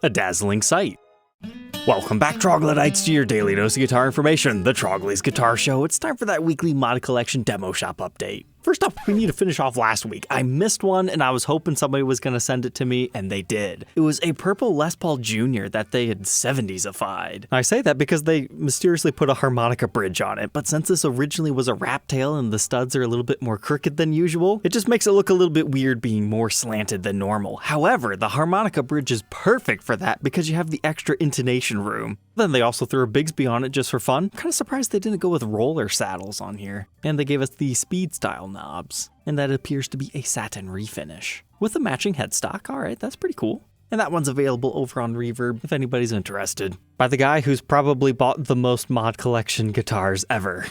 a dazzling sight. Welcome back, Troglodytes, to your daily dose of guitar information, the Trogly's Guitar Show. It's time for that weekly Mod Collection demo shop update. First up, we need to finish off last week. I missed one and I was hoping somebody was going to send it to me, and they did. It was a purple Les Paul Jr. that they had 70s-ified. I say that because they mysteriously put a harmonica bridge on it, but since this originally was a wrap tail and the studs are a little bit more crooked than usual, it just makes it look a little bit weird being more slanted than normal. However, the harmonica bridge is perfect for that because you have the extra intonation room. Then they also threw a Bigsby on it just for fun. Kind of surprised they didn't go with roller saddles on here. And they gave us the speed style knobs. And that appears to be a satin refinish. With a matching headstock, alright, that's pretty cool. And that one's available over on Reverb if anybody's interested. By the guy who's probably bought the most Mod Collection guitars ever.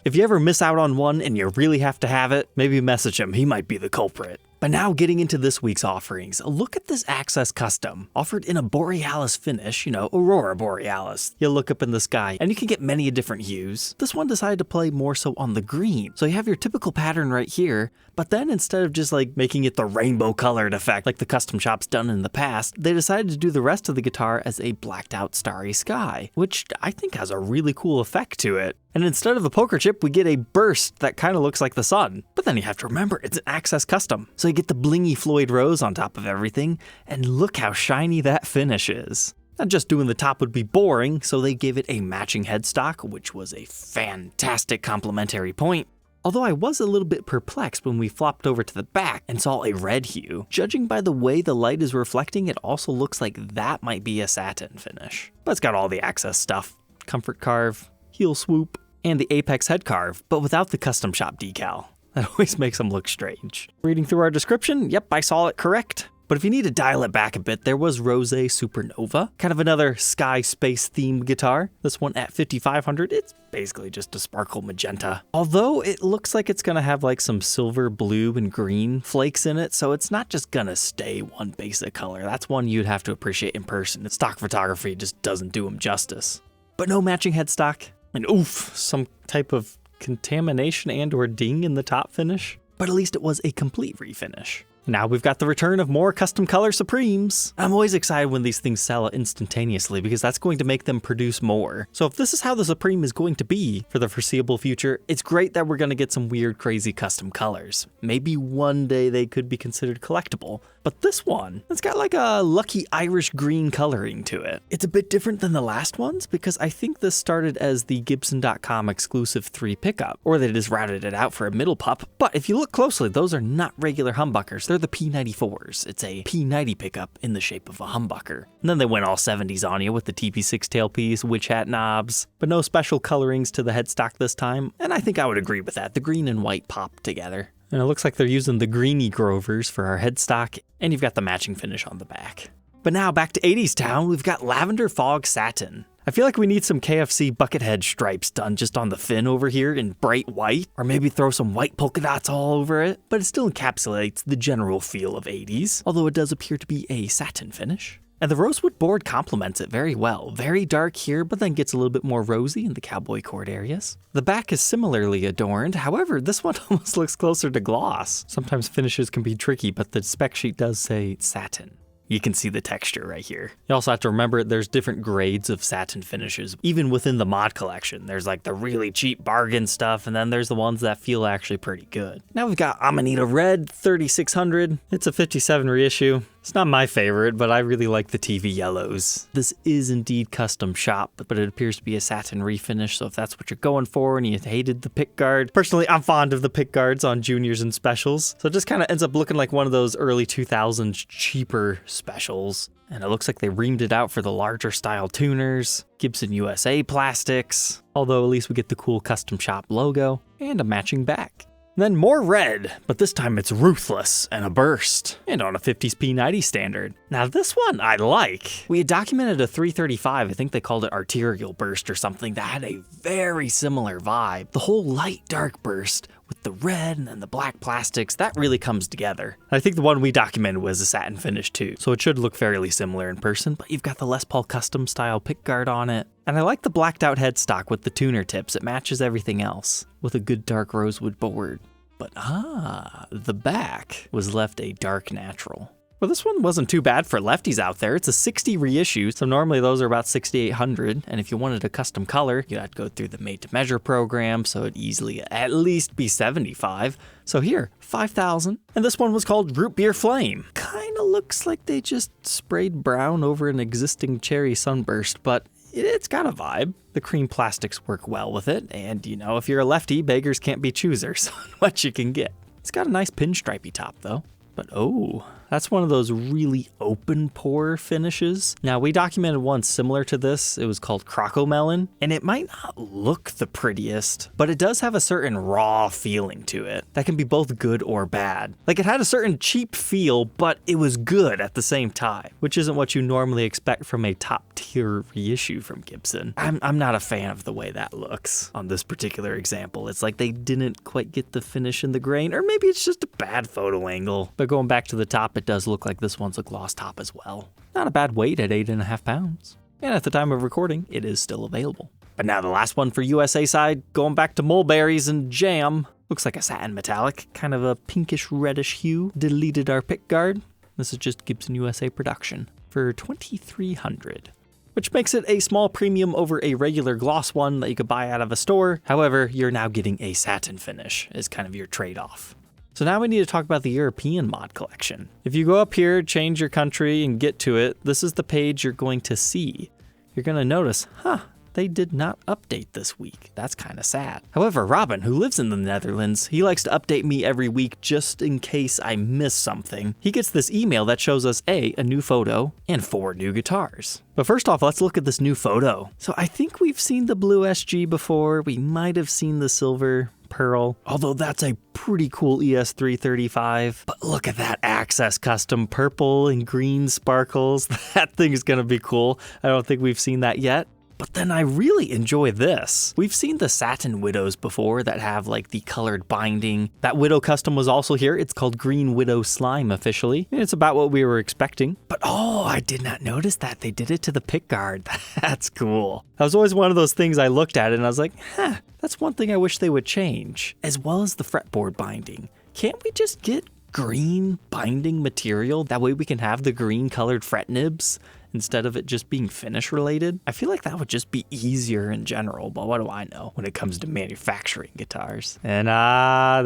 If you ever miss out on one and you really have to have it, maybe message him, he might be the culprit. But now getting into this week's offerings, look at this Access Custom, offered in a Borealis finish, Aurora Borealis. You look up in the sky and you can get many different hues. This one decided to play more so on the green. So you have your typical pattern right here, but then instead of just making it the rainbow colored effect like the custom shop's done in the past, they decided to do the rest of the guitar as a blacked out starry sky, which I think has a really cool effect to it. And instead of a poker chip, we get a burst that kind of looks like the sun. But then you have to remember, it's an Access Custom. So you get the blingy Floyd Rose on top of everything, and look how shiny that finish is. Now just doing the top would be boring, so they gave it a matching headstock, which was a fantastic complimentary point. Although I was a little bit perplexed when we flopped over to the back and saw a red hue. Judging by the way the light is reflecting, it also looks like that might be a satin finish. But it's got all the Access stuff. Comfort carve, heel swoop, and the Apex head carve, but without the custom shop decal. That always makes them look strange. Reading through our description, yep, I saw it correct. But if you need to dial it back a bit, there was Rose Supernova, kind of another sky space themed guitar. This one at $5,500, it's basically just a sparkle magenta. Although it looks like it's gonna have some silver, blue, and green flakes in it, so it's not just gonna stay one basic color. That's one you'd have to appreciate in person. Stock photography just doesn't do them justice. But no matching headstock, and oof, some type of contamination and or ding in the top finish. But at least it was a complete refinish. Now we've got the return of more custom color Supremes. I'm always excited when these things sell instantaneously because that's going to make them produce more. So if this is how the Supreme is going to be for the foreseeable future, it's great that we're going to get some weird, crazy custom colors. Maybe one day they could be considered collectible, but this one, it's got a lucky Irish green coloring to it. It's a bit different than the last ones because I think this started as the Gibson.com exclusive 3 pickup, or they just routed it out for a middle pup. But if you look closely, those are not regular humbuckers. They're the P94s. It's a P90 pickup in the shape of a humbucker. And then they went all 70s on you with the TP6 tailpiece, witch hat knobs, but no special colorings to the headstock this time. And I think I would agree with that. The green and white pop together. And it looks like they're using the greeny Grovers for our headstock, and you've got the matching finish on the back. But now back to 80s town, we've got Lavender Fog Satin. I feel like we need some KFC buckethead stripes done just on the fin over here in bright white, or maybe throw some white polka dots all over it, but it still encapsulates the general feel of 80s, although it does appear to be a satin finish. And the rosewood board complements it very well. Very dark here, but then gets a little bit more rosy in the cowboy chord areas. The back is similarly adorned, however, this one almost looks closer to gloss. Sometimes finishes can be tricky, but the spec sheet does say satin. You can see the texture right here. You also have to remember there's different grades of satin finishes. Even within the Mod Collection, there's the really cheap bargain stuff, and then there's the ones that feel actually pretty good. Now we've got Amanita Red 3600. It's a 57 reissue. It's not my favorite, but I really like the TV yellows. This is indeed custom shop, but it appears to be a satin refinish, so if that's what you're going for and you hated the pick guard. Personally, I'm fond of the pick guards on juniors and specials, so it just kind of ends up looking like one of those early 2000s cheaper specials. And it looks like they reamed it out for the larger style tuners, Gibson USA plastics, although at least we get the cool custom shop logo and a matching back. Then more red, but this time it's ruthless and a burst, and on a 50s P90 standard. Now this one I like. We had documented a 335, I think they called it arterial burst or something, that had a very similar vibe. The whole light dark burst with the red and then the black plastics, that really comes together. I think the one we documented was a satin finish too, so it should look fairly similar in person, but you've got the Les Paul custom style pickguard on it. And I like the blacked out headstock with the tuner tips. It matches everything else with a good dark rosewood board. But the back was left a dark natural. Well, this one wasn't too bad for lefties out there. It's a 60 reissue, so normally those are about $6,800. And if you wanted a custom color, you had to go through the made-to-measure program, so it'd easily at least be $75. So here, $5,000. And this one was called Root Beer Flame. Kinda looks like they just sprayed brown over an existing cherry sunburst, but it's got a vibe. The cream plastics work well with it, and if you're a lefty, beggars can't be choosers on what you can get. It's got a nice pinstripey top though. But that's one of those really open pore finishes. Now, we documented one similar to this. It was called Crocomelon, and it might not look the prettiest, but it does have a certain raw feeling to it that can be both good or bad. Like, it had a certain cheap feel, but it was good at the same time, which isn't what you normally expect from a top-tier reissue from Gibson. I'm not a fan of the way that looks on this particular example. It's like they didn't quite get the finish in the grain, or maybe it's just a bad photo angle. But going back to the top, it does look like this one's a gloss top as well. Not a bad weight at 8.5 pounds. And at the time of recording, it is still available. But now the last one for USA side, going back to mulberries and jam. Looks like a satin metallic, kind of a pinkish reddish hue. Deleted our pick guard. This is just Gibson USA production for $2,300. Which makes it a small premium over a regular gloss one that you could buy out of a store. However, you're now getting a satin finish as kind of your trade-off. So now we need to talk about the European mod collection. If you go up here, change your country, and get to it, this is the page you're going to see. You're going to notice, they did not update this week. That's kind of sad. However, Robin, who lives in the Netherlands, he likes to update me every week just in case I miss something. He gets this email that shows us a new photo and 4 new guitars. But first off, let's look at this new photo. So I think we've seen the blue SG before. We might have seen the silver Pearl, although that's a pretty cool ES335. But look at that Access custom purple and green sparkles. That thing is gonna be cool. I don't think we've seen that yet. But then I really enjoy this. We've seen the satin Widows before that have like the colored binding. That Widow custom was also here. It's called Green Widow Slime officially. And it's about what we were expecting. But I did not notice that. They did it to the pickguard. That's cool. That was always one of those things I looked at and I was like, that's one thing I wish they would change. As well as the fretboard binding. Can't we just get green binding material? That way we can have the green colored fret nibs instead of it just being finish related. I feel like that would just be easier in general, but what do I know when it comes to manufacturing guitars? And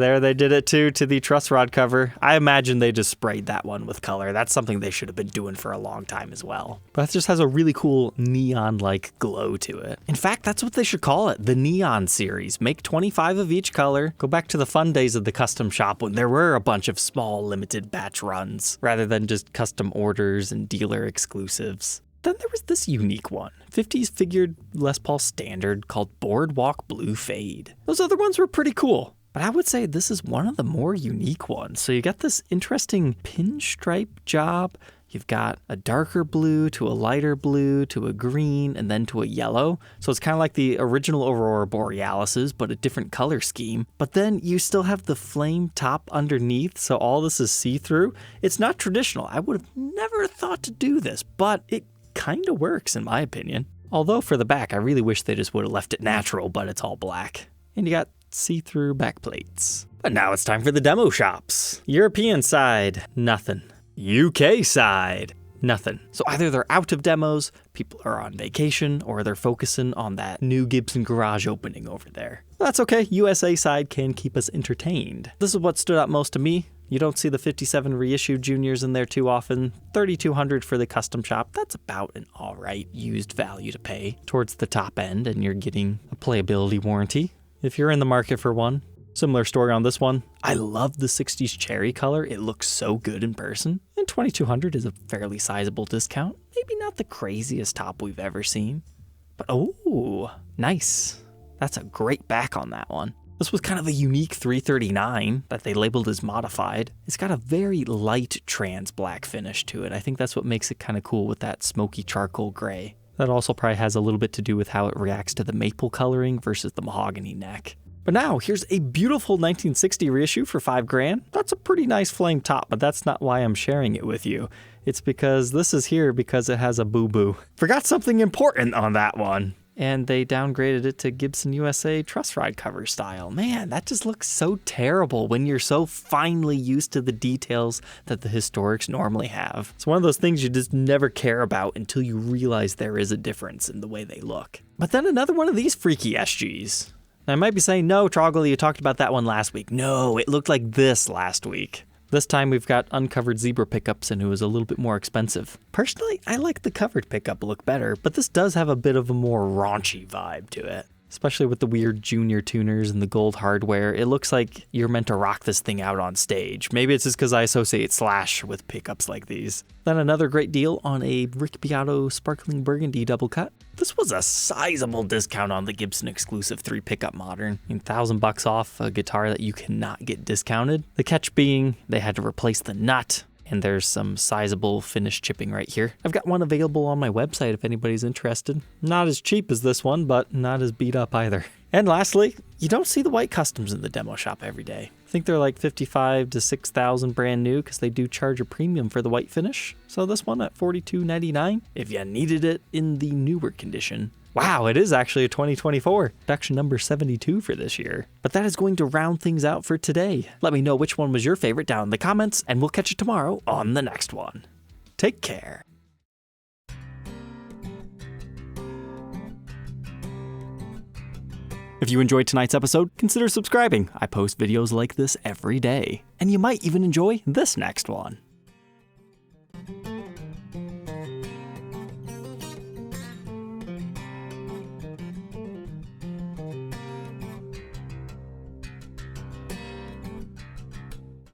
there they did it too, to the truss rod cover. I imagine they just sprayed that one with color. That's something they should have been doing for a long time as well. But it just has a really cool neon-like glow to it. In fact, that's what they should call it, the Neon series. Make 25 of each color. Go back to the fun days of the custom shop when there were a bunch of small limited batch runs rather than just custom orders and dealer exclusives. Then there was this unique one, 50s figured Les Paul Standard called Boardwalk Blue Fade. Those other ones were pretty cool, but I would say this is one of the more unique ones. So you got this interesting pinstripe job. You've got a darker blue to a lighter blue to a green and then to a yellow. So it's kind of like the original Aurora Borealis's, but a different color scheme. But then you still have the flame top underneath, so all this is see-through. It's not traditional. I would have never thought to do this, but it kind of works in my opinion. Although for the back, I really wish they just would have left it natural, but it's all black. And you got see-through back plates. But now it's time for the demo shops. European side, nothing. UK side, nothing. So either they're out of demos, people are on vacation, or they're focusing on that new Gibson garage opening over there. That's okay, USA side can keep us entertained. This is what stood out most to me. You don't see the 57 reissued juniors in there too often. $3,200 for the custom shop. That's about an alright used value to pay towards the top end, and you're getting a playability warranty if you're in the market for one. Similar story on this one. I love the 60s cherry color. It looks so good in person. And $2,200 is a fairly sizable discount. Maybe not the craziest top we've ever seen. But nice. That's a great back on that one. This was kind of a unique 339 that they labeled as modified. It's got a very light trans black finish to it. I think that's what makes it kind of cool with that smoky charcoal gray. That also probably has a little bit to do with how it reacts to the maple coloring versus the mahogany neck. But now, here's a beautiful 1960 reissue for $5,000. That's a pretty nice flame top, but that's not why I'm sharing it with you. It's because this is here because it has a boo-boo. Forgot something important on that one. and they downgraded it to Gibson USA truss rod cover style. Man, that just looks so terrible when you're so finely used to the details that the historics normally have. It's one of those things you just never care about until you realize there is a difference in the way they look. But then another one of these freaky SGs. Now, I might be saying, no, Trogly, you talked about that one last week. No, it looked like this last week. This time we've got uncovered zebra pickups and it was a little bit more expensive. Personally, I like the covered pickup look better, but this does have a bit of a more raunchy vibe to it. Especially with the weird junior tuners and the gold hardware. It looks like you're meant to rock this thing out on stage. Maybe it's just because I associate Slash with pickups like these. Then another great deal on a Rick Beato Sparkling Burgundy double cut. This was a sizable discount on the Gibson exclusive 3 pickup modern. I mean, $1,000 off a guitar that you cannot get discounted. The catch being they had to replace the nut. And there's some sizable finish chipping right here. I've got one available on my website if anybody's interested. Not as cheap as this one, but not as beat up either. And lastly, you don't see the white customs in the demo shop every day. I think they're like $55,000 to $6,000 brand new because they do charge a premium for the white finish. So this one at $42.99 if you needed it in the newer condition. Wow, it is actually a 2024, production number 72 for this year. But that is going to round things out for today. Let me know which one was your favorite down in the comments, and we'll catch you tomorrow on the next one. Take care. If you enjoyed tonight's episode, consider subscribing. I post videos like this every day. And you might even enjoy this next one.